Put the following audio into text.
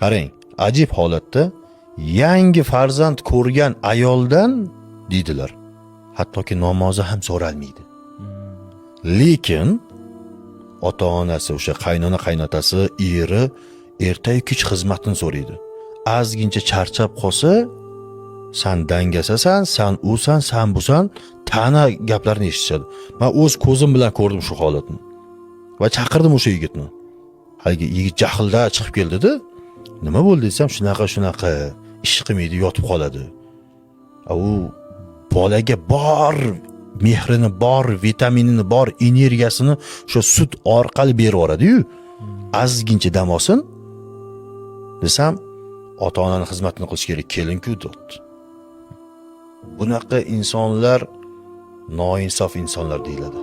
Qarang, ajib holatda yangi farzand ko'rgan ayoldan deydilar, hattoki namozi ham so'ralmaydi. Lekin ota-onasi, o'sha qaynona qaynotasi, eri ertayu kech xizmatini so'raydi. Azgincha charchab qolsa, san dangasasan, san usan, san busan, ta'na gaplarni eshitishadi. Men o'z ko'zim bilan ko'rdim shu holatni. Va chaqirdim o'sha yigitni. Haligi yigit jahlda chiqib keldi-da. Nima bo'ldi desam, shunaqa ish qilmaydi, yotib qoladi. U bolaga bor mehrini, bor vitaminini, bor energiyasini shu sut orqali berib yoradi-yu. Azgincha dam olsin desam, ota-onaning xizmatini qilish kerak, kelin-ku debdi. Bunaqa insonlar noinsof insonlar deyiladi.